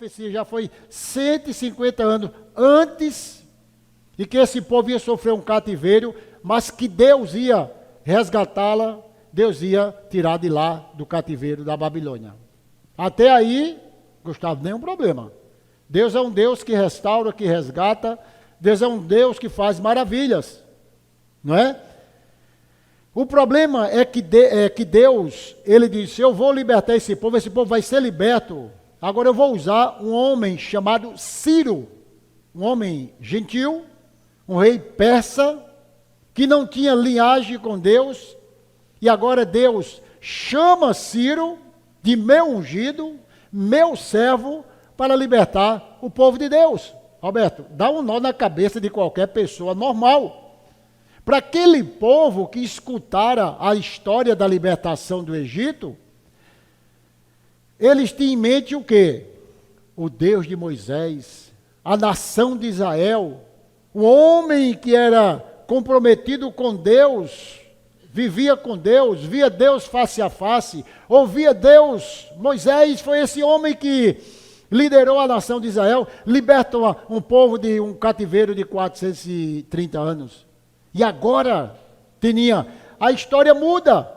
profecia já foi 150 anos antes de que esse povo ia sofrer um cativeiro, mas que Deus ia resgatá-la, Deus ia tirar de lá do cativeiro da Babilônia. Até aí, Gustavo, nenhum problema. Deus é um Deus que restaura, que resgata, Deus é um Deus que faz maravilhas, não é? O problema é que Deus, ele disse, eu vou libertar esse povo vai ser liberto. Agora eu vou usar um homem chamado Ciro, um homem gentil, um rei persa, que não tinha linhagem com Deus, e agora Deus chama Ciro de meu ungido, meu servo, para libertar o povo de Deus. Roberto, dá um nó na cabeça de qualquer pessoa normal. Para aquele povo que escutara a história da libertação do Egito, eles tinham em mente o quê? O Deus de Moisés, a nação de Israel, o homem que era comprometido com Deus, vivia com Deus, via Deus face a face, ouvia Deus. Moisés foi esse homem que liderou a nação de Israel, libertou um povo de um cativeiro de 430 anos. E agora, a história muda.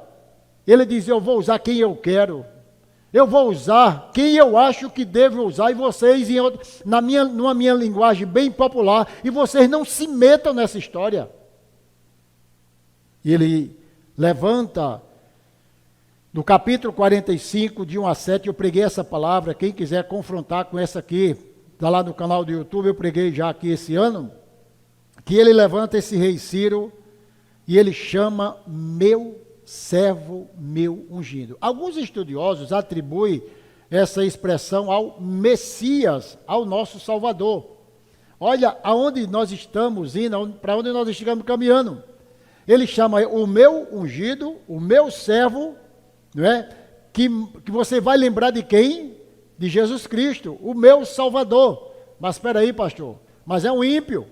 Ele diz, eu vou usar quem eu quero. Eu vou usar quem eu acho que devo usar. E vocês, numa minha linguagem bem popular, e vocês não se metam nessa história. E ele levanta, no capítulo 45, de 1 a 7, eu preguei essa palavra. Quem quiser confrontar com essa aqui, está lá no canal do YouTube, eu preguei já aqui esse ano, que ele levanta esse rei Ciro, e ele chama meu servo, meu ungido. Alguns estudiosos atribuem essa expressão ao Messias, ao nosso Salvador. Olha aonde nós estamos indo, para onde nós estamos caminhando. Ele chama o meu ungido, o meu servo, não é? Que você vai lembrar de quem? De Jesus Cristo, o meu Salvador. Mas espera aí, pastor, mas é um ímpio,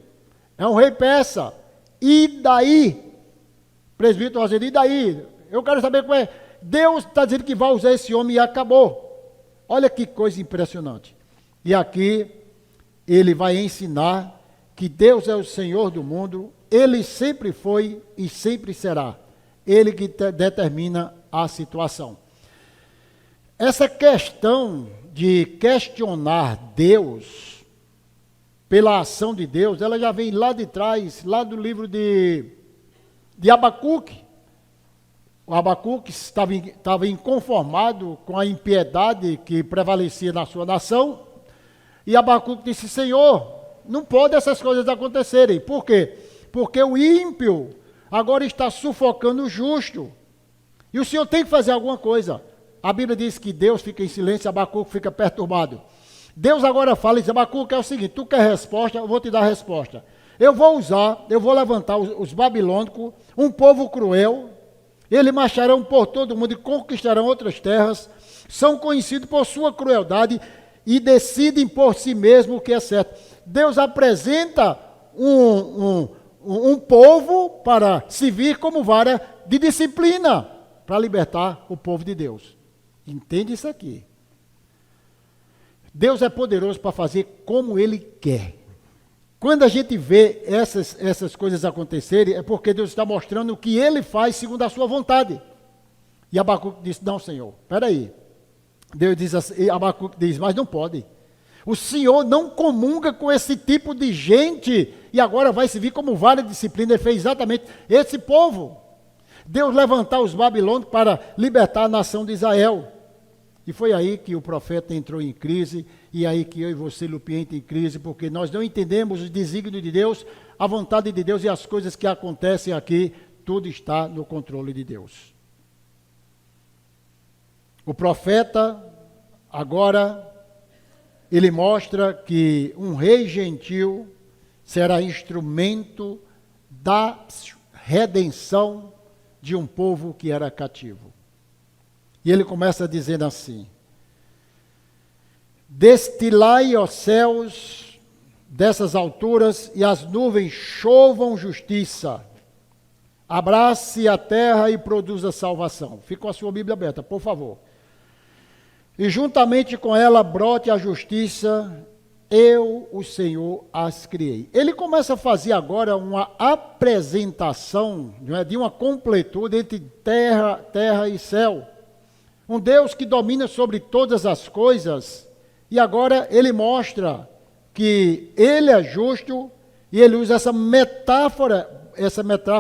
é um rei persa. E daí? Presbítero Rosinho, e daí? Eu quero saber como é. Deus está dizendo que vai usar esse homem e acabou. Olha que coisa impressionante. E aqui ele vai ensinar que Deus é o Senhor do mundo, Ele sempre foi e sempre será. Ele que determina a situação. Essa questão de questionar Deus, pela ação de Deus, ela já vem lá de trás, lá do livro de Abacuque. O Abacuque estava inconformado com a impiedade que prevalecia na sua nação, e Abacuque disse, Senhor, não pode essas coisas acontecerem. Por quê? Porque o ímpio agora está sufocando o justo, e o Senhor tem que fazer alguma coisa. A Bíblia diz que Deus fica em silêncio, Abacuque fica perturbado. Deus agora fala e diz, Abacuque, é o seguinte, tu quer resposta, eu vou te dar a resposta. Eu vou levantar os babilônicos, um povo cruel, eles marcharão por todo mundo e conquistarão outras terras, são conhecidos por sua crueldade e decidem por si mesmo o que é certo. Deus apresenta um povo para servir como vara de disciplina, para libertar o povo de Deus. Entende isso aqui? Deus é poderoso para fazer como Ele quer. Quando a gente vê essas coisas acontecerem, é porque Deus está mostrando o que Ele faz segundo a sua vontade. E Abacuque disse, não, Senhor, espera aí. Deus diz assim, Abacuque diz, mas não pode. O Senhor não comunga com esse tipo de gente e agora vai servir como vara de disciplina. Ele fez exatamente esse povo. Deus levantar os babilônicos para libertar a nação de Israel. E foi aí que o profeta entrou em crise, e aí que eu e você, Lupien, entra em crise, porque nós não entendemos os desígnios de Deus, a vontade de Deus e as coisas que acontecem aqui, tudo está no controle de Deus. O profeta, agora, ele mostra que um rei gentil será instrumento da redenção de um povo que era cativo. E ele começa dizendo assim, destilai, ó céus, dessas alturas, e as nuvens chovam justiça. Abrace a terra e produza salvação. Fica com a sua Bíblia aberta, por favor. e juntamente com ela brote a justiça, eu, o Senhor, as criei. Ele começa a fazer agora uma apresentação, não é, de uma completude entre terra e céu. Um Deus que domina sobre todas as coisas, e agora ele mostra que ele é justo, e ele usa essa metáfora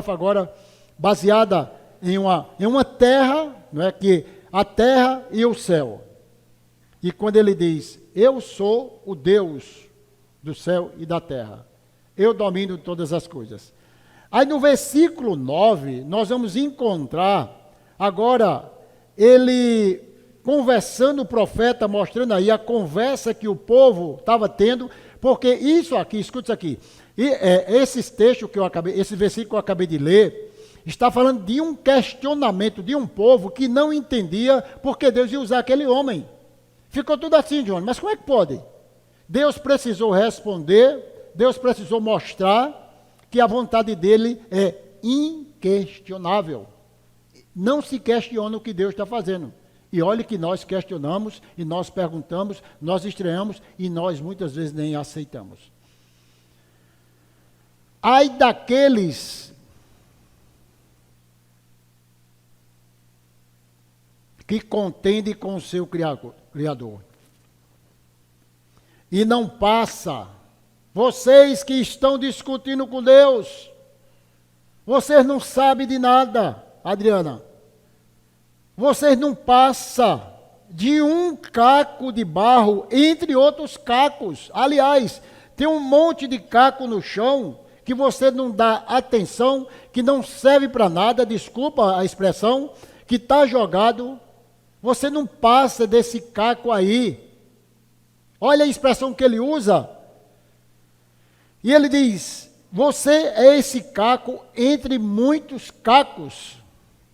agora baseada em uma terra, não é, que a terra e o céu. E quando ele diz, eu sou o Deus do céu e da terra, eu domino todas as coisas. Aí no versículo 9, nós vamos encontrar agora ele conversando, o profeta, mostrando aí a conversa que o povo estava tendo, porque isso aqui, escuta isso aqui, esse versículo que eu acabei de ler, está falando de um questionamento de um povo que não entendia porque Deus ia usar aquele homem. Ficou tudo assim, Johnny, mas como é que pode? Deus precisou responder, Deus precisou mostrar que a vontade dele é inquestionável. Não se questiona o que Deus está fazendo. E olhe que nós questionamos, e nós perguntamos, nós estranhamos, e nós muitas vezes nem aceitamos. Ai daqueles que contendem com o seu Criador. E não passa. Vocês que estão discutindo com Deus, vocês não sabem de nada, Adriana. Vocês não passam de um caco de barro entre outros cacos. Aliás, tem um monte de caco no chão que você não dá atenção, que não serve para nada, desculpa a expressão, que está jogado. Você não passa desse caco aí. Olha a expressão que ele usa. E ele diz, você é esse caco entre muitos cacos.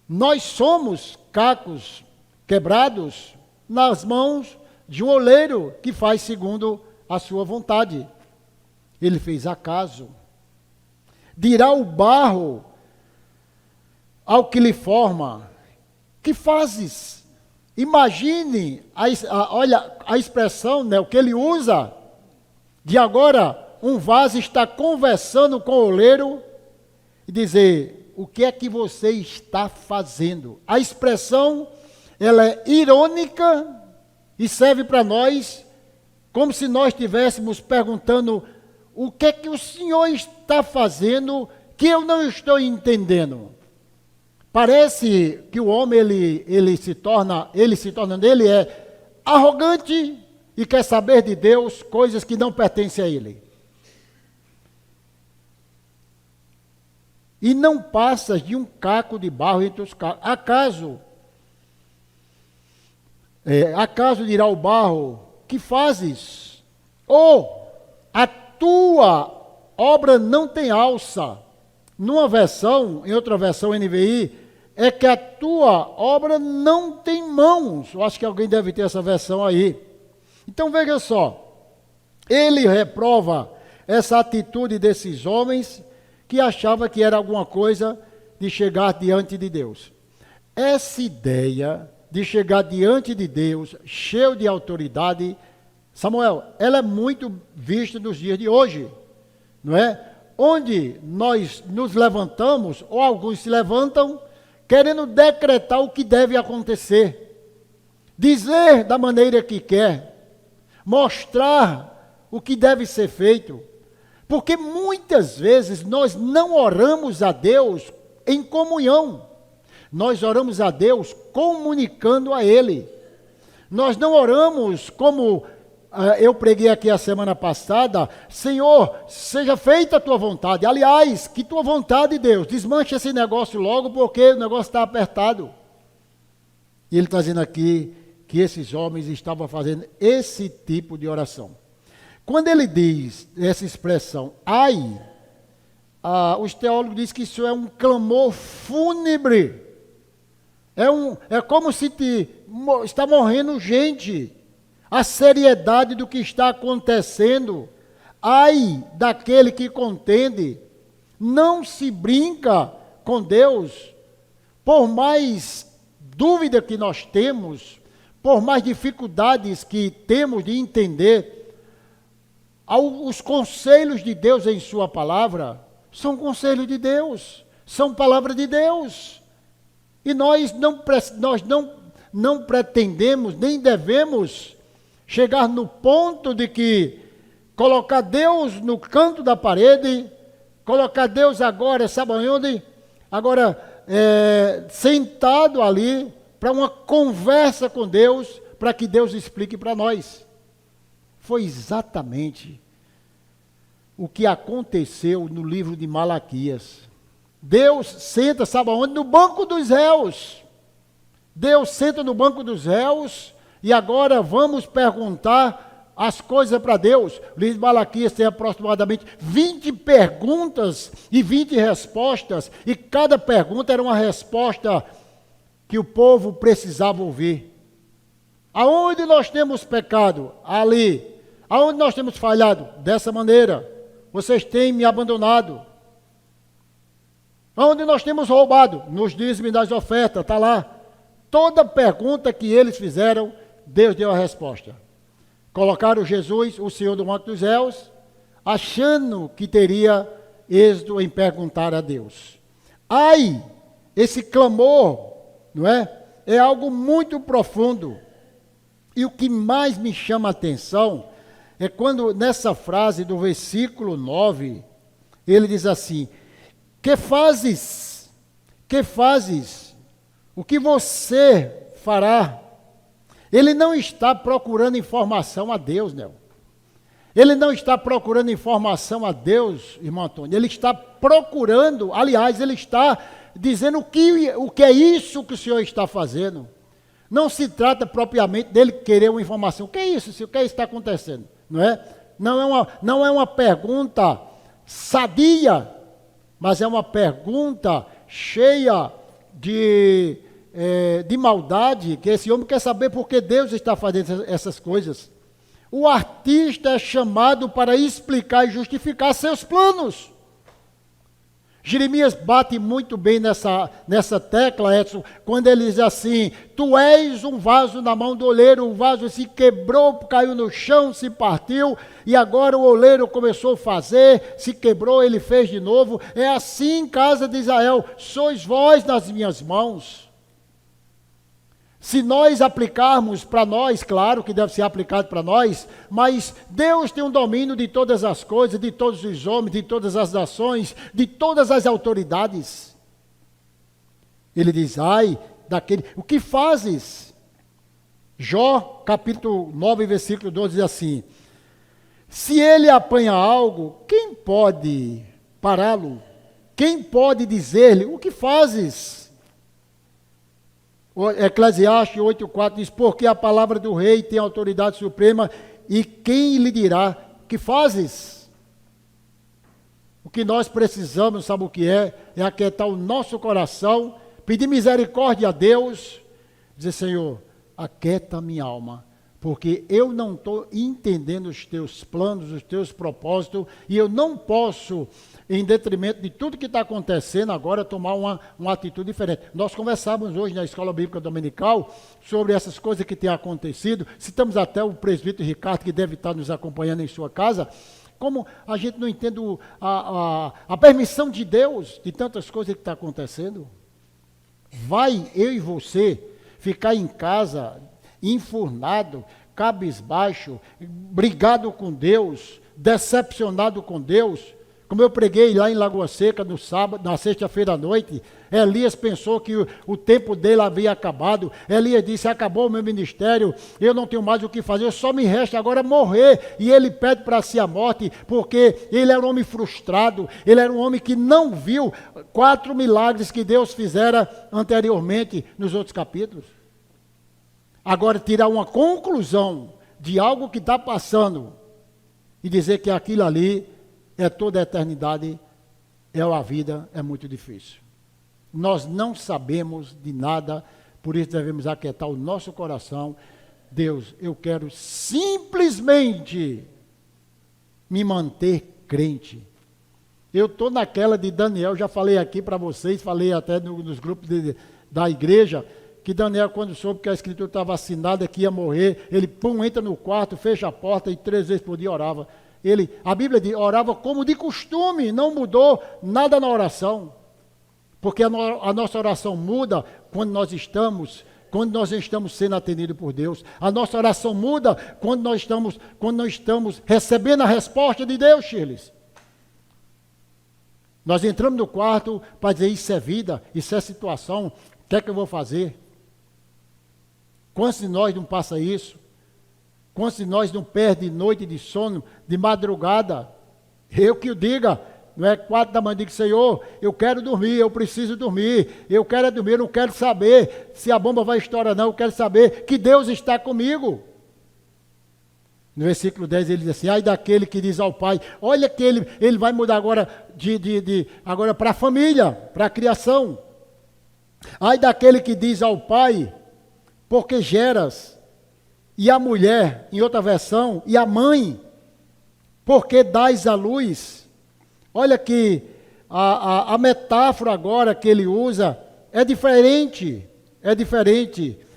Nós somos cacos quebrados nas mãos de um oleiro que faz segundo a sua vontade. Ele fez acaso. Dirá o barro ao que lhe forma, que fazes? Imagine, olha a expressão, né, o que ele usa, de agora um vaso está conversando com o oleiro e dizer, o que é que você está fazendo? A expressão, ela é irônica e serve para nós como se nós estivéssemos perguntando, o que é que o Senhor está fazendo que eu não estou entendendo? Parece que o homem, ele é arrogante e quer saber de Deus coisas que não pertencem a ele. E não passas de um caco de barro entre os cacos. Acaso dirá o barro, que fazes? Ou a tua obra não tem alça. Numa versão, em outra versão NVI, é que a tua obra não tem mãos. Eu acho que alguém deve ter essa versão aí. Então veja só, ele reprova essa atitude desses homens que achavam que era alguma coisa de chegar diante de Deus. Essa ideia de chegar diante de Deus, cheio de autoridade, Samuel, ela é muito vista nos dias de hoje, não é? Onde nós nos levantamos, ou alguns se levantam, querendo decretar o que deve acontecer, dizer da maneira que quer, mostrar o que deve ser feito, porque muitas vezes nós não oramos a Deus em comunhão, nós oramos a Deus comunicando a Ele. Nós não oramos como eu preguei aqui a semana passada, Senhor, seja feita a tua vontade. Aliás, que tua vontade, Deus, desmanche esse negócio logo, porque o negócio está apertado. E ele está dizendo aqui que esses homens estavam fazendo esse tipo de oração. Quando ele diz essa expressão, ai, os teólogos dizem que isso é um clamor fúnebre. É como se está morrendo gente. A seriedade do que está acontecendo. Ai daquele que contende. Não se brinca com Deus. Por mais dúvida que nós temos, por mais dificuldades que temos de entender, os conselhos de Deus em sua palavra são conselhos de Deus, são palavra de Deus. E nós não pretendemos, nem devemos chegar no ponto de que colocar Deus no canto da parede, colocar Deus agora, sabe onde? Agora, sentado ali, para uma conversa com Deus, para que Deus explique para nós. Foi exatamente o que aconteceu no livro de Malaquias. Deus senta, sabe aonde? No banco dos réus. Deus senta no banco dos réus, e agora vamos perguntar as coisas para Deus. O livro de Malaquias tem aproximadamente 20 perguntas e 20 respostas, e cada pergunta era uma resposta que o povo precisava ouvir. Aonde nós temos pecado? Ali. Aonde nós temos falhado? Dessa maneira. Vocês têm me abandonado. Aonde nós temos roubado? Nos dízimos das ofertas, está lá. Toda pergunta que eles fizeram, Deus deu a resposta. Colocaram Jesus, o Senhor do Monte dos Réus, achando que teria êxito em perguntar a Deus. Ai, esse clamor, não é? É algo muito profundo. E o que mais me chama a atenção é quando, nessa frase do versículo 9, ele diz assim: que fazes? Que fazes? O que você fará? Ele não está procurando informação a Deus, né? Ele não está procurando informação a Deus, irmão Antônio. Ele está procurando, aliás, ele está dizendo o que é isso que o Senhor está fazendo. Não se trata propriamente dele querer uma informação. O que é isso, Senhor? O que é isso que está acontecendo? Não é? Não é uma pergunta sadia, mas é uma pergunta cheia de maldade, que esse homem quer saber por que Deus está fazendo essas coisas. O artista é chamado para explicar e justificar seus planos. Jeremias bate muito bem nessa tecla, Edson, quando ele diz assim: tu és um vaso na mão do oleiro, o vaso se quebrou, caiu no chão, se partiu, e agora o oleiro começou a fazer, se quebrou, ele fez de novo. É assim, casa de Israel, sois vós nas minhas mãos. Se nós aplicarmos para nós, claro que deve ser aplicado para nós, mas Deus tem um domínio de todas as coisas, de todos os homens, de todas as nações, de todas as autoridades. Ele diz: ai, o que fazes? Jó, capítulo 9, versículo 12, diz assim: se ele apanha algo, quem pode pará-lo? Quem pode dizer-lhe: o que fazes? Eclesiastes 8,4 diz: porque a palavra do rei tem autoridade suprema, e quem lhe dirá: que fazes? O que nós precisamos, sabe o que é? É aquietar o nosso coração, pedir misericórdia a Deus, dizer: Senhor, aquieta a minha alma, porque eu não estou entendendo os teus planos, os teus propósitos, e eu não posso, em detrimento de tudo que está acontecendo agora, tomar uma atitude diferente. Nós conversávamos hoje na Escola Bíblica Dominical sobre essas coisas que têm acontecido. Citamos até o presbítero Ricardo, que deve estar nos acompanhando em sua casa. Como a gente não entende a permissão de Deus de tantas coisas que estão acontecendo. Vai eu e você ficar em casa enfurnado, cabisbaixo, brigado com Deus, decepcionado com Deus? Como eu preguei lá em Lagoa Seca no sábado, na sexta-feira à noite, Elias pensou que o tempo dele havia acabado. Elias disse: acabou o meu ministério, eu não tenho mais o que fazer, só me resta agora morrer. E ele pede para si a morte, porque ele era um homem frustrado, ele era um homem que não viu 4 milagres que Deus fizera anteriormente nos outros capítulos. Agora, tirar uma conclusão de algo que está passando e dizer que aquilo ali é toda a eternidade, é a vida, é muito difícil. Nós não sabemos de nada, por isso devemos aquietar o nosso coração. Deus, eu quero simplesmente me manter crente. Eu estou naquela de Daniel, já falei aqui para vocês, falei até nos grupos da igreja, que Daniel, quando soube que a escritura estava assinada, que ia morrer, ele, entra no quarto, fecha a porta e 3 vezes por dia orava. A Bíblia diz, orava como de costume, não mudou nada na oração. Porque a nossa oração muda quando nós estamos sendo atendidos por Deus. A nossa oração muda quando nós estamos recebendo a resposta de Deus, Shirley. Nós entramos no quarto para dizer, isso é vida, isso é situação, o que é que eu vou fazer? Quantos de nós não passa isso? Quantos de nós não perde noite de sono, de madrugada? Eu que o diga, não é 4 da manhã, digo, Senhor, eu quero dormir, eu preciso dormir, eu quero dormir, eu não quero saber se a bomba vai estourar não, eu quero saber que Deus está comigo. No versículo 10 ele diz assim, ai daquele que diz ao pai, olha que ele vai mudar agora agora para a família, para a criação. Ai daquele que diz ao pai, porque geras, e a mulher, em outra versão, e a mãe, porque dás à luz. Olha que a metáfora agora que ele usa é diferente,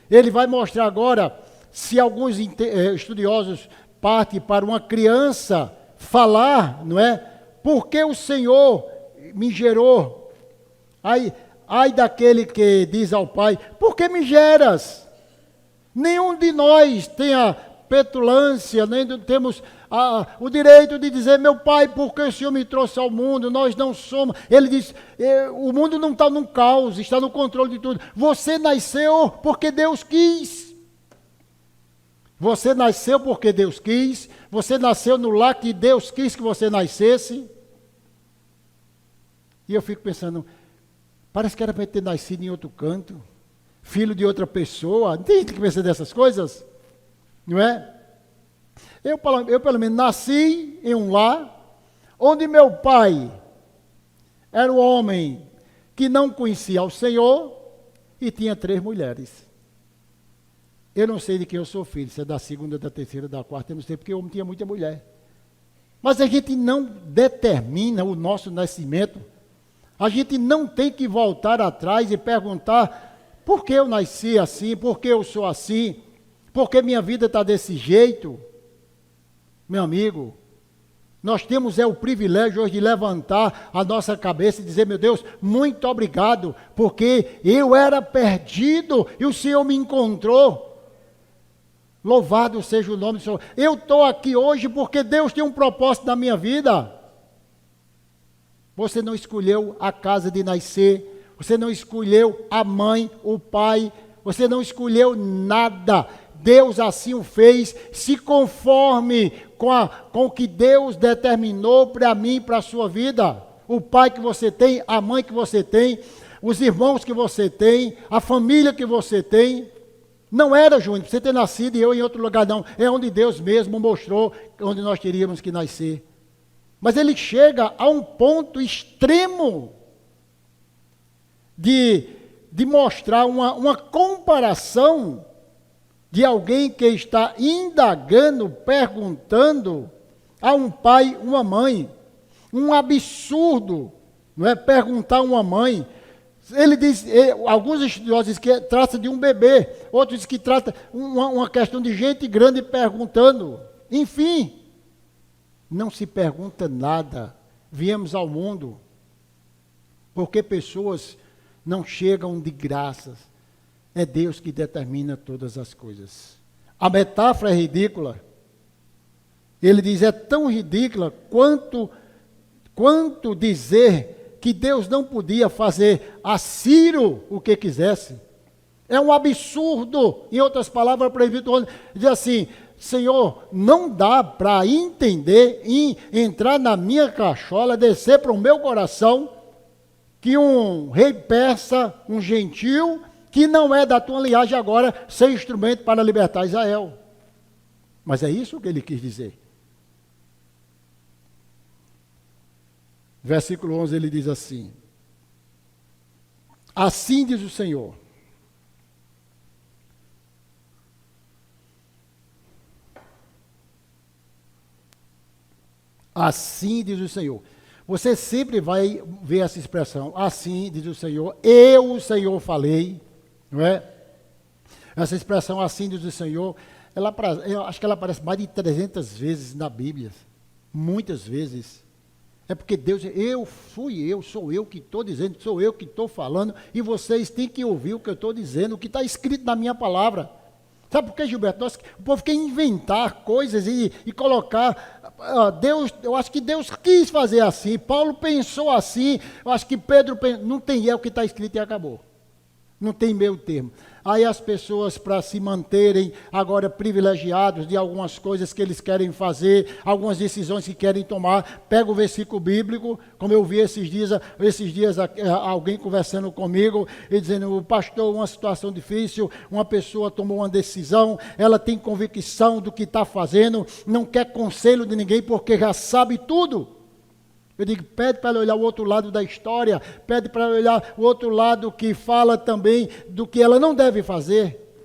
Ele vai mostrar agora, se alguns estudiosos partem para uma criança falar, não é? Porque o Senhor me gerou. Ai daquele que diz ao pai, por que me geras? Nenhum de nós tem a petulância, nem temos o direito de dizer, meu pai, porque o Senhor me trouxe ao mundo, nós não somos. Ele diz, o mundo não está num caos, está no controle de tudo. Você nasceu porque Deus quis. Você nasceu porque Deus quis. Você nasceu no lar que Deus quis que você nascesse. E eu fico pensando, parece que era para ter nascido em outro canto, filho de outra pessoa. Tem que pensar dessas coisas, não é? Eu, pelo menos, nasci em um lar onde meu pai era um homem que não conhecia o Senhor e tinha 3 mulheres. Eu não sei de quem eu sou filho, se é da segunda, da terceira, da quarta, eu não sei, porque eu tinha muita mulher. Mas a gente não determina o nosso nascimento. A gente não tem que voltar atrás e perguntar por que eu nasci assim, por que eu sou assim, por que minha vida está desse jeito. Meu amigo, nós temos o privilégio hoje de levantar a nossa cabeça e dizer, meu Deus, muito obrigado, porque eu era perdido e o Senhor me encontrou. Louvado seja o nome do Senhor. Eu estou aqui hoje porque Deus tem um propósito na minha vida. Você não escolheu a casa de nascer, você não escolheu a mãe, o pai, você não escolheu nada. Deus assim o fez, se conforme com o que Deus determinou para mim e para a sua vida. O pai que você tem, a mãe que você tem, os irmãos que você tem, a família que você tem. Não era, Júnior, você ter nascido e eu em outro lugar, não. É onde Deus mesmo mostrou onde nós teríamos que nascer. Mas ele chega a um ponto extremo de mostrar uma comparação de alguém que está indagando, perguntando a um pai, uma mãe. Um absurdo, não é? Perguntar a uma mãe. Ele diz, alguns estudiosos dizem que trata de um bebê, outros dizem que trata uma questão de gente grande perguntando. Enfim, não se pergunta nada. Viemos ao mundo porque pessoas não chegam de graças. É Deus que determina todas as coisas. A metáfora é ridícula. Ele diz, é tão ridícula quanto dizer que Deus não podia fazer a Ciro o que quisesse. É um absurdo. Em outras palavras, para diz assim, Senhor, não dá para entender e entrar na minha cachola, descer para o meu coração, que um rei persa, um gentil, que não é da tua linhagem agora, ser instrumento para libertar Israel. Mas é isso que ele quis dizer. Versículo 11, ele diz assim, assim diz o Senhor, assim diz o Senhor. Você sempre vai ver essa expressão, assim diz o Senhor, eu, o Senhor, falei, não é? Essa expressão assim diz o Senhor, eu acho que ela aparece mais de 300 vezes na Bíblia. Muitas vezes. É porque Deus, sou eu que estou dizendo, sou eu que estou falando, e vocês têm que ouvir o que eu estou dizendo, o que está escrito na minha palavra. Sabe por que, Gilberto? O povo quer inventar coisas e colocar. Eu acho que Deus quis fazer assim, Paulo pensou assim, eu acho que Pedro pensou, não tem o que está escrito e acabou. Não tem meio termo. Aí as pessoas, para se manterem agora privilegiados de algumas coisas que eles querem fazer, algumas decisões que querem tomar, pega o versículo bíblico, como eu vi esses dias alguém conversando comigo e dizendo, pastor, uma situação difícil, uma pessoa tomou uma decisão, ela tem convicção do que está fazendo, não quer conselho de ninguém porque já sabe tudo. Eu digo, pede para ela olhar o outro lado da história, pede para ela olhar o outro lado que fala também do que ela não deve fazer.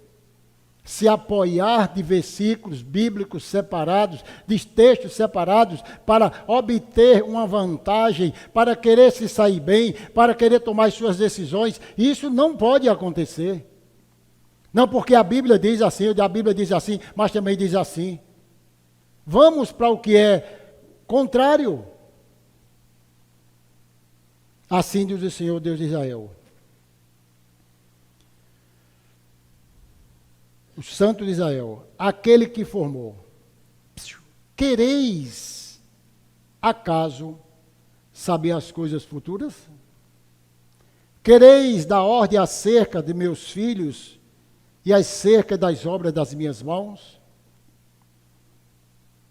Se apoiar de versículos bíblicos separados, de textos separados, para obter uma vantagem, para querer se sair bem, para querer tomar suas decisões, isso não pode acontecer. Não porque a Bíblia diz assim, mas também diz assim. Vamos para o que é contrário. Assim diz o Senhor, Deus de Israel. O Santo de Israel, aquele que formou. Quereis, acaso, saber as coisas futuras? Quereis dar ordem acerca de meus filhos e acerca das obras das minhas mãos?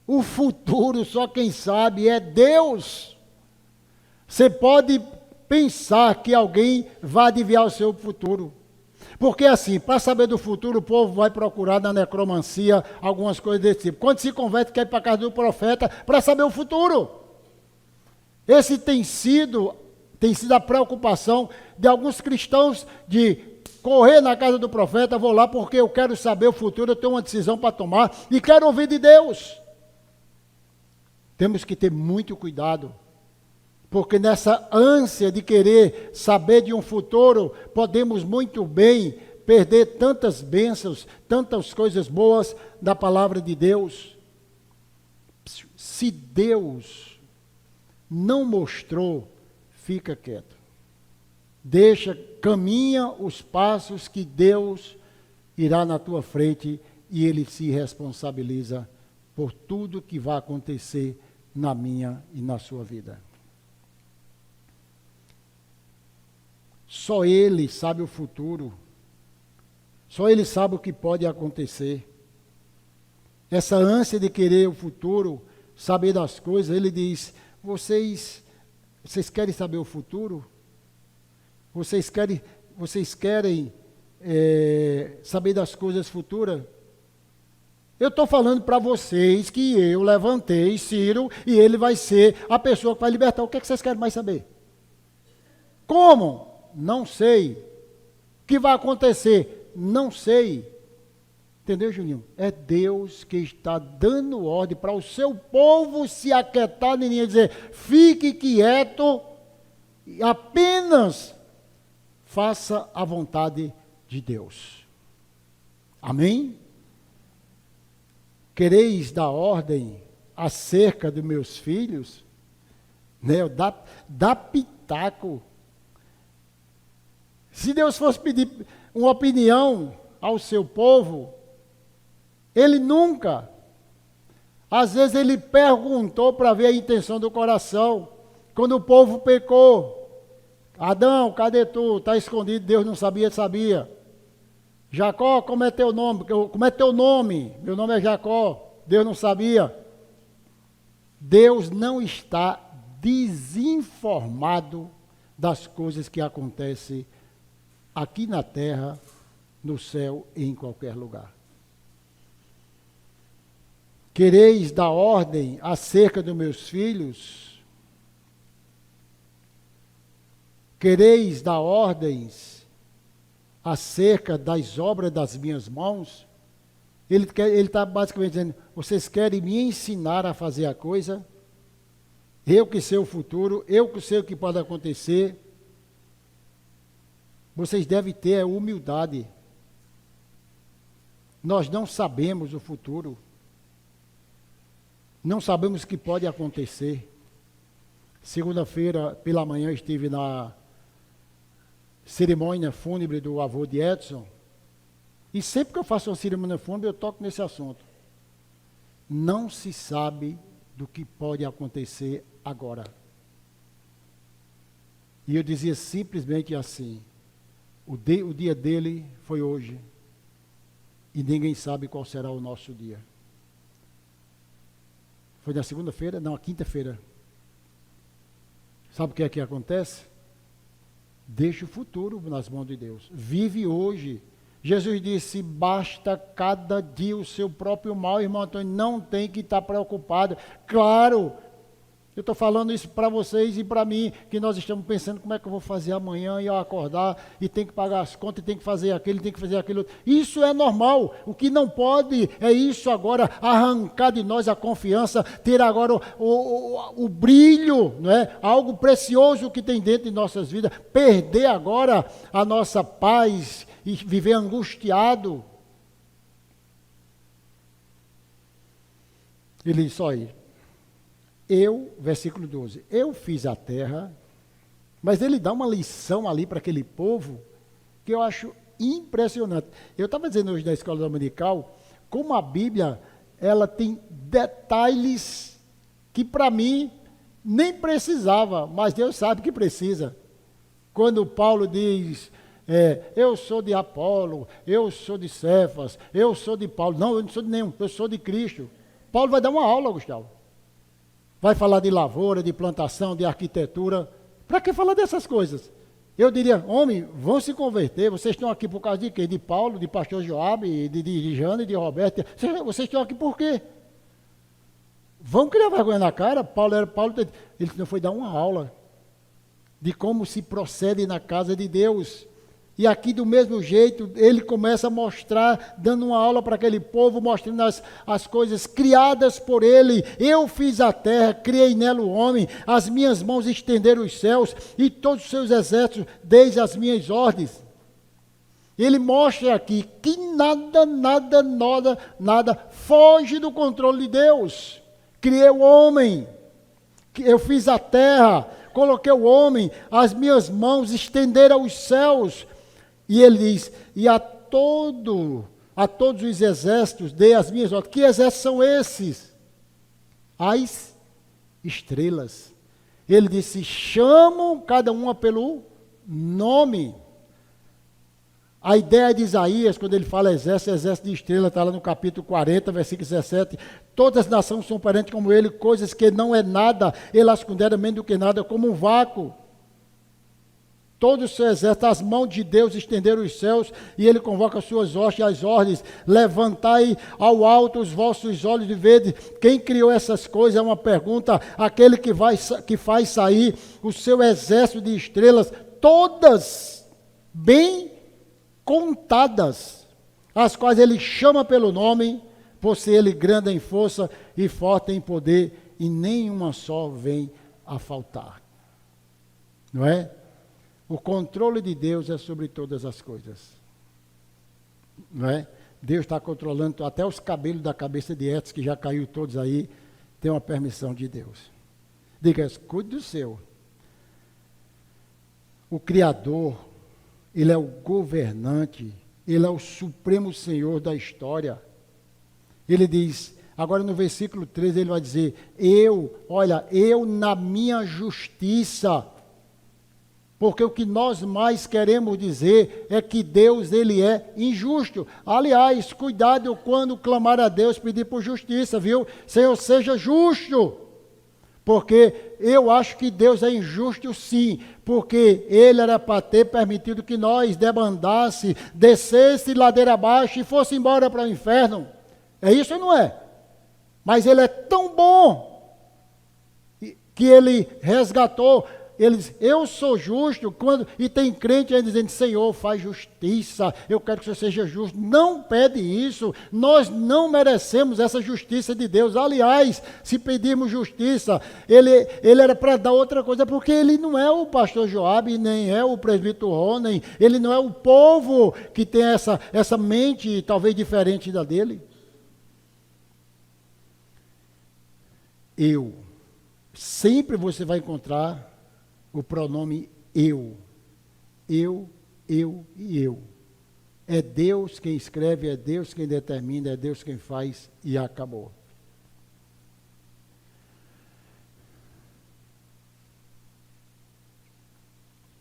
O futuro, só quem sabe é Deus. Você pode pensar que alguém vai adivinhar o seu futuro. Porque assim, para saber do futuro, o povo vai procurar na necromancia algumas coisas desse tipo. Quando se converte, quer ir para a casa do profeta para saber o futuro. Esse tem sido a preocupação de alguns cristãos de correr na casa do profeta, vou lá porque eu quero saber o futuro, eu tenho uma decisão para tomar e quero ouvir de Deus. Temos que ter muito cuidado. Porque nessa ânsia de querer saber de um futuro, podemos muito bem perder tantas bênçãos, tantas coisas boas da palavra de Deus. Se Deus não mostrou, fica quieto. Caminha os passos que Deus irá na tua frente e Ele se responsabiliza por tudo que vai acontecer na minha e na sua vida. Só Ele sabe o futuro. Só Ele sabe o que pode acontecer. Essa ânsia de querer o futuro, saber das coisas, Ele diz, vocês querem saber o futuro? Vocês querem saber das coisas futuras? Eu estou falando para vocês que eu levantei Ciro e ele vai ser a pessoa que vai libertar. O que é que vocês querem mais saber? Como? Não sei. O que vai acontecer? Não sei. Entendeu, Juninho? É Deus que está dando ordem para o seu povo se aquietar e dizer, fique quieto e apenas faça a vontade de Deus. Amém? Quereis dar ordem acerca dos meus filhos? Né? Dá pitaco. Se Deus fosse pedir uma opinião ao seu povo, Ele nunca. Às vezes Ele perguntou para ver a intenção do coração. Quando o povo pecou, Adão, cadê tu? Está escondido, Deus não sabia, sabia. Jacó, como é teu nome? Como é teu nome? Meu nome é Jacó. Deus não sabia. Deus não está desinformado das coisas que acontecem aqui na terra, no céu e em qualquer lugar. Quereis dar ordem acerca dos meus filhos? Quereis dar ordens acerca das obras das minhas mãos? Ele está basicamente dizendo, vocês querem me ensinar a fazer a coisa? Eu que sei o futuro, eu que sei o que pode acontecer. Vocês devem ter a humildade Nós não sabemos o futuro. Não sabemos o que pode acontecer. Segunda-feira, pela manhã, estive na cerimônia fúnebre do avô de Edson. E sempre que eu faço uma cerimônia fúnebre, eu toco nesse assunto. Não se sabe do que pode acontecer agora. E eu dizia simplesmente assim, o dia dele foi hoje, e ninguém sabe qual será o nosso dia. Foi na segunda-feira? Não, a quinta-feira. Sabe o que é que acontece? Deixa o futuro nas mãos de Deus. Vive hoje. Jesus disse, basta cada dia o seu próprio mal, irmão Antônio, não tem que estar preocupado. Claro, eu estou falando isso para vocês e para mim, que nós estamos pensando como é que eu vou fazer amanhã e eu acordar e tem que pagar as contas, e tem que fazer aquilo, tem que fazer aquilo. Isso é normal. O que não pode é isso agora, arrancar de nós a confiança, ter agora o brilho, não é? Algo precioso que tem dentro de nossas vidas, perder agora a nossa paz e viver angustiado. Ele disse, olha, versículo 12, eu fiz a terra, mas ele dá uma lição ali para aquele povo, que eu acho impressionante. Eu estava dizendo hoje na escola dominical, como a Bíblia, ela tem detalhes que para mim nem precisava, mas Deus sabe que precisa. Quando Paulo diz, eu sou de Apolo, eu sou de Cefas, eu sou de Paulo, não, eu não sou de nenhum, eu sou de Cristo. Paulo vai dar uma aula, Gustavo. Vai falar de lavoura, de plantação, de arquitetura. Para que falar dessas coisas? Eu diria, homem, vão se converter. Vocês estão aqui por causa de quê? De Paulo, de pastor Joabe, de Jane, de Roberto. Vocês estão aqui por quê? Vão criar vergonha na cara? Paulo, ele não foi dar uma aula de como se procede na casa de Deus. E aqui do mesmo jeito, ele começa a mostrar, dando uma aula para aquele povo, mostrando as coisas criadas por ele. Eu fiz a terra, criei nela o homem, as minhas mãos estenderam os céus, e todos os seus exércitos, desde as minhas ordens. Ele mostra aqui que nada foge do controle de Deus. Criei o homem, eu fiz a terra, coloquei o homem, as minhas mãos estenderam os céus. E ele diz, e a todos os exércitos dei as minhas ordens. Que exércitos são esses? As estrelas. Ele disse, chamam cada uma pelo nome. A ideia de Isaías, quando ele fala exército de estrela, está lá no capítulo 40, versículo 17. Todas as nações são parentes como ele, coisas que não é nada, ele as considera menos do que nada, como um vácuo. Todo o seu exército, as mãos de Deus estenderam os céus, e ele convoca as suas hostes e as ordens, levantai ao alto os vossos olhos de vede. Quem criou essas coisas é uma pergunta, aquele que faz sair o seu exército de estrelas, todas bem contadas, as quais ele chama pelo nome, por ser ele grande em força e forte em poder, e nenhuma só vem a faltar. Não é? O controle de Deus é sobre todas as coisas. Não é? Deus está controlando até os cabelos da cabeça de Edson, que já caiu todos aí, tem uma permissão de Deus. Diga, cuide do seu. O Criador, Ele é o governante, Ele é o supremo Senhor da história. Ele diz, agora no versículo 13 ele vai dizer, eu na minha justiça. Porque o que nós mais queremos dizer é que Deus, ele é injusto. Aliás, cuidado quando clamar a Deus, pedir por justiça, viu? Senhor, seja justo. Porque eu acho que Deus é injusto sim, porque ele era para ter permitido que nós debandasse, descesse ladeira abaixo e fosse embora para o inferno. É isso ou não é? Mas ele é tão bom que ele resgatou ele diz, eu sou justo, e tem crente aí dizendo, Senhor, faz justiça, eu quero que você seja justo. Não pede isso, nós não merecemos essa justiça de Deus. Aliás, se pedirmos justiça, ele era para dar outra coisa, porque ele não é o pastor Joabe, nem é o presbítero Ronen, ele não é o povo que tem essa mente talvez diferente da dele. Eu. Sempre você vai encontrar o pronome eu. Eu e eu. É Deus quem escreve, é Deus quem determina, é Deus quem faz e acabou.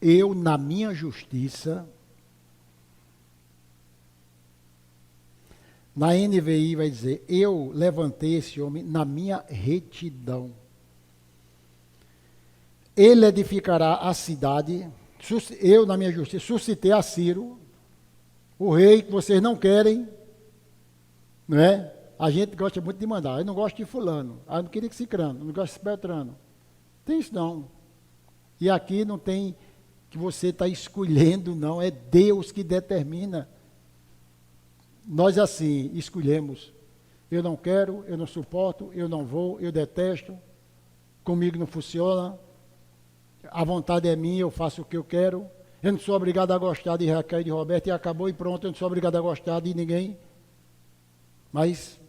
Eu, na minha justiça, na NVI vai dizer, eu levantei esse homem na minha retidão. Ele edificará a cidade, eu na minha justiça suscitei a Ciro, o rei que vocês não querem, não é? A gente gosta muito de mandar, eu não gosto de fulano, eu não queria que Cicrano, eu não gosto de Beltrano. Tem isso não. E aqui não tem que você está escolhendo, não, é Deus que determina. Nós assim escolhemos, eu não quero, eu não suporto, eu não vou, eu detesto, comigo não funciona, a vontade é minha, eu faço o que eu quero, eu não sou obrigado a gostar de Raquel e de Roberto, e acabou e pronto, eu não sou obrigado a gostar de ninguém, mas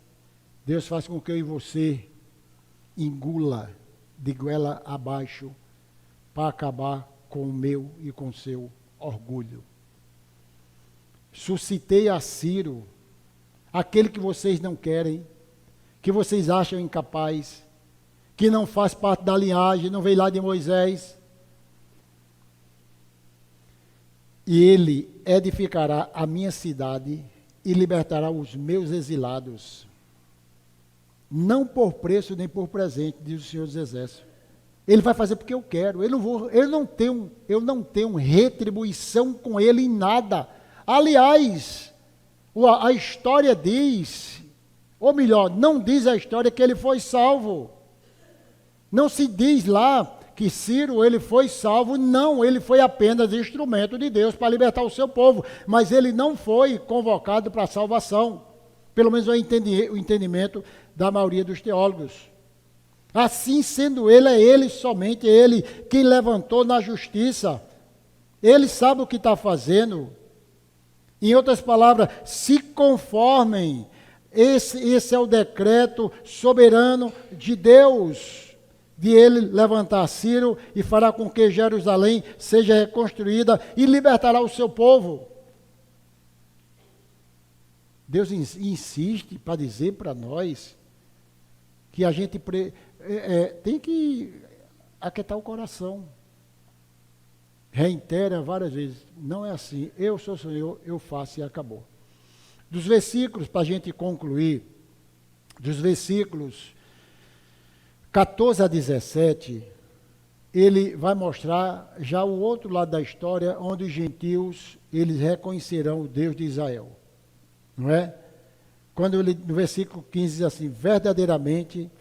Deus faz com que eu e você engula de goela abaixo para acabar com o meu e com o seu orgulho. Suscitei a Ciro, aquele que vocês não querem, que vocês acham incapaz, que não faz parte da linhagem, não veio lá de Moisés. E ele edificará a minha cidade e libertará os meus exilados, não por preço nem por presente, diz o Senhor dos Exércitos. Ele vai fazer porque eu quero, eu não tenho retribuição com ele em nada. Aliás, a história diz, ou melhor, não diz a história que ele foi salvo. Não se diz lá que Ciro ele foi salvo, não, ele foi apenas instrumento de Deus para libertar o seu povo, mas ele não foi convocado para a salvação, pelo menos o entendimento da maioria dos teólogos. Assim sendo ele, é ele, somente ele, quem levantou na justiça. Ele sabe o que está fazendo. Em outras palavras, se conformem. Esse é o decreto soberano de Deus, de ele levantar Ciro e fará com que Jerusalém seja reconstruída e libertará o seu povo. Deus insiste para dizer para nós que a gente tem que aquietar o coração. Reitera várias vezes, não é assim, eu sou o Senhor, eu faço e acabou. Dos versículos, para a gente concluir, dos versículos 14 a 17, ele vai mostrar já o outro lado da história, onde os gentios, eles reconhecerão o Deus de Israel. Não é? Quando ele, no versículo 15 diz assim, verdadeiramente,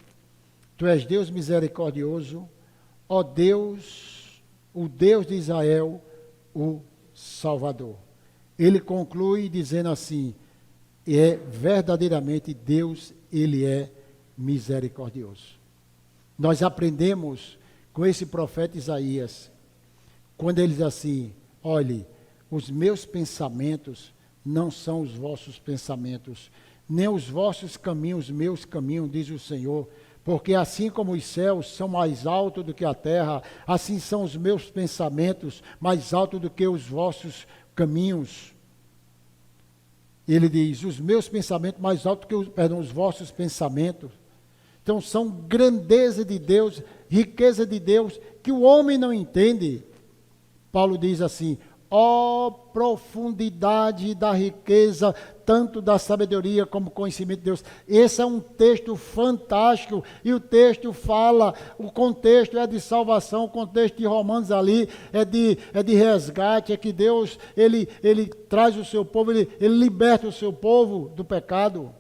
tu és Deus misericordioso, ó Deus, o Deus de Israel, o Salvador. Ele conclui dizendo assim, verdadeiramente Deus, ele é misericordioso. Nós aprendemos com esse profeta Isaías, quando ele diz assim, olhe, os meus pensamentos não são os vossos pensamentos, nem os vossos caminhos, meus caminhos, diz o Senhor, porque assim como os céus são mais altos do que a terra, assim são os meus pensamentos mais altos do que os vossos caminhos. Ele diz, os meus pensamentos mais altos do que os vossos pensamentos. Então são grandeza de Deus, riqueza de Deus, que o homem não entende. Paulo diz assim, ó profundidade da riqueza, tanto da sabedoria como conhecimento de Deus. Esse é um texto fantástico, e o texto fala, o contexto é de salvação, o contexto de Romanos ali é de resgate, é que Deus, ele traz o seu povo, ele liberta o seu povo do pecado.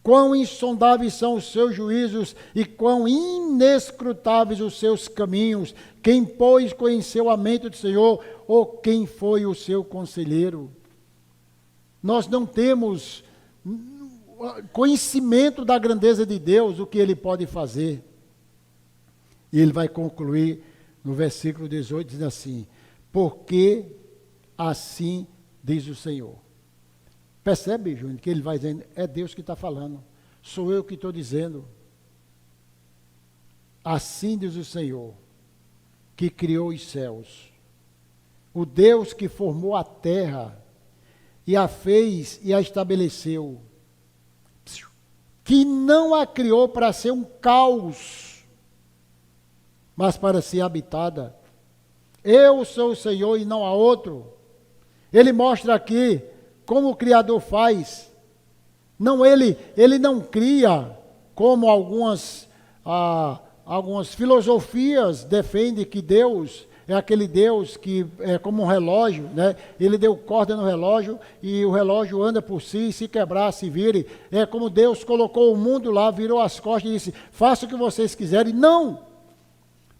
quão insondáveis são os seus juízos e quão inescrutáveis os seus caminhos. Quem, pois, conheceu a mente do Senhor, ou quem foi o seu conselheiro? Nós não temos conhecimento da grandeza de Deus, o que Ele pode fazer. E ele vai concluir no versículo 18, dizendo assim: porque assim diz o Senhor. Percebe, Júnior, que ele vai dizendo, é Deus que está falando, sou eu que estou dizendo. Assim diz o Senhor, que criou os céus, o Deus que formou a terra, e a fez e a estabeleceu, que não a criou para ser um caos, mas para ser habitada. Eu sou o Senhor e não há outro. Ele mostra aqui como o Criador faz. Não, ele não cria como algumas filosofias defendem que Deus é aquele Deus que é como um relógio, né? Ele deu corda no relógio e o relógio anda por si, se quebrar, se vire. É como Deus colocou o mundo lá, virou as costas e disse, faça o que vocês quiserem. Não!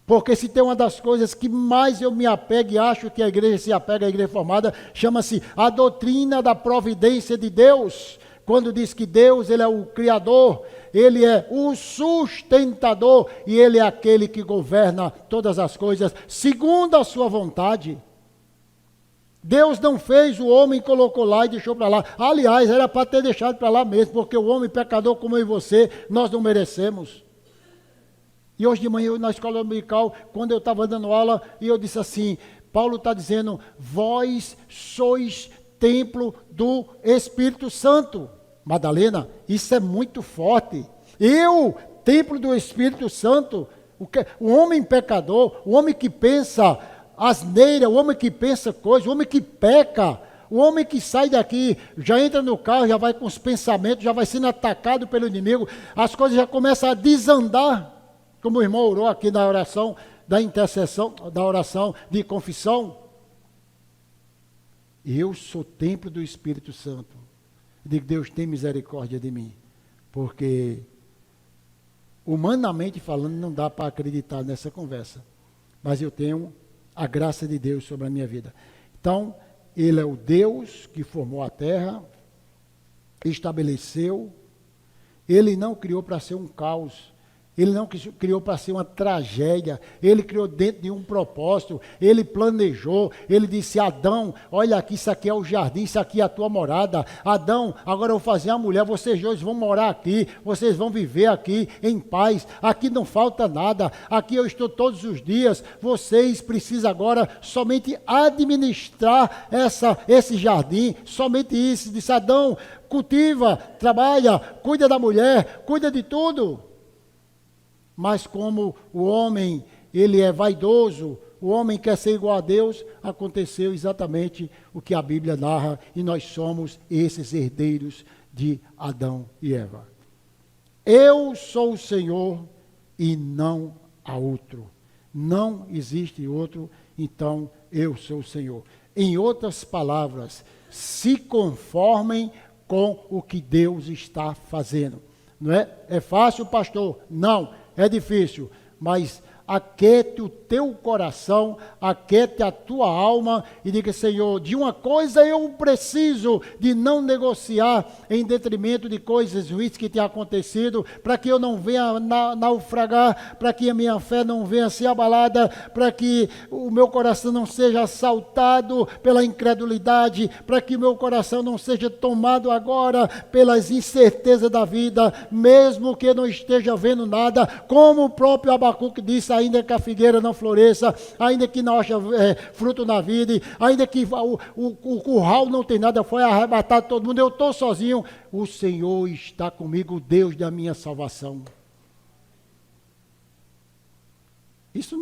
Porque se tem uma das coisas que mais eu me apego e acho que a igreja se apega à igreja formada, chama-se a doutrina da providência de Deus. Quando diz que Deus, Ele é o Criador, Ele é o sustentador e Ele é aquele que governa todas as coisas segundo a sua vontade. Deus não fez o homem, colocou lá e deixou para lá. Aliás, era para ter deixado para lá mesmo, porque o homem pecador como eu e você, nós não merecemos. E hoje de manhã, na escola dominical, quando eu estava dando aula, e eu disse assim, Paulo está dizendo, vós sois templo do Espírito Santo. Madalena, isso é muito forte. Eu, templo do Espírito Santo, o homem pecador, o homem que pensa asneira, o homem que pensa coisa, o homem que peca, o homem que sai daqui, já entra no carro, já vai com os pensamentos, já vai sendo atacado pelo inimigo, as coisas já começam a desandar, como o irmão orou aqui na oração da intercessão, da oração de confissão. Eu sou templo do Espírito Santo. Eu digo, Deus tem misericórdia de mim, porque humanamente falando não dá para acreditar nessa conversa, mas eu tenho a graça de Deus sobre a minha vida. Então, Ele é o Deus que formou a terra, estabeleceu, Ele não criou para ser um caos, Ele não criou para ser uma tragédia, Ele criou dentro de um propósito, Ele planejou, Ele disse, Adão, olha aqui, isso aqui é o jardim, isso aqui é a tua morada, Adão, agora eu vou fazer a mulher, vocês dois vão morar aqui, vocês vão viver aqui em paz, aqui não falta nada, aqui eu estou todos os dias, vocês precisam agora somente administrar esse jardim, somente isso, disse Adão, cultiva, trabalha, cuida da mulher, cuida de tudo. Mas como o homem, ele é vaidoso, o homem quer ser igual a Deus, aconteceu exatamente o que a Bíblia narra, e nós somos esses herdeiros de Adão e Eva. Eu sou o Senhor e não há outro. Não existe outro, então eu sou o Senhor. Em outras palavras, se conformem com o que Deus está fazendo. Não é? É fácil, pastor? Não. É difícil, mas aquete o teu coração, aquete a tua alma e diga, Senhor, de uma coisa eu preciso de não negociar em detrimento de coisas ruins que tenham acontecido, para que eu não venha naufragar, para que a minha fé não venha ser abalada, para que o meu coração não seja assaltado pela incredulidade, para que o meu coração não seja tomado agora pelas incertezas da vida, mesmo que eu não esteja vendo nada, como o próprio Abacuque disse, ainda que a figueira não floresça, ainda que não haja fruto na vide, ainda que o curral não tem nada, foi arrebatado todo mundo, eu estou sozinho, o Senhor está comigo, o Deus da minha salvação. Isso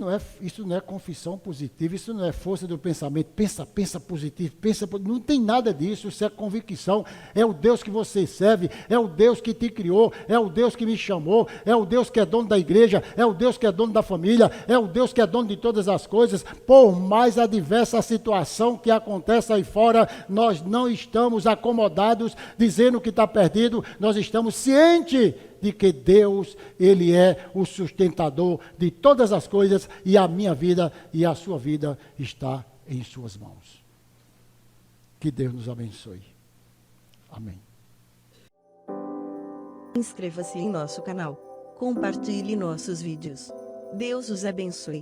não é confissão positiva, isso não é força do pensamento. Pensa positivo, não tem nada disso, isso é convicção. É o Deus que você serve, é o Deus que te criou, é o Deus que me chamou, é o Deus que é dono da igreja, é o Deus que é dono da família, é o Deus que é dono de todas as coisas. Por mais adversa a situação que acontece aí fora, nós não estamos acomodados dizendo que está perdido, nós estamos cientes de que Deus, Ele é o sustentador de todas as coisas e a minha vida e a sua vida está em suas mãos. Que Deus nos abençoe. Amém. Inscreva-se em nosso canal. Compartilhe nossos vídeos. Deus os abençoe.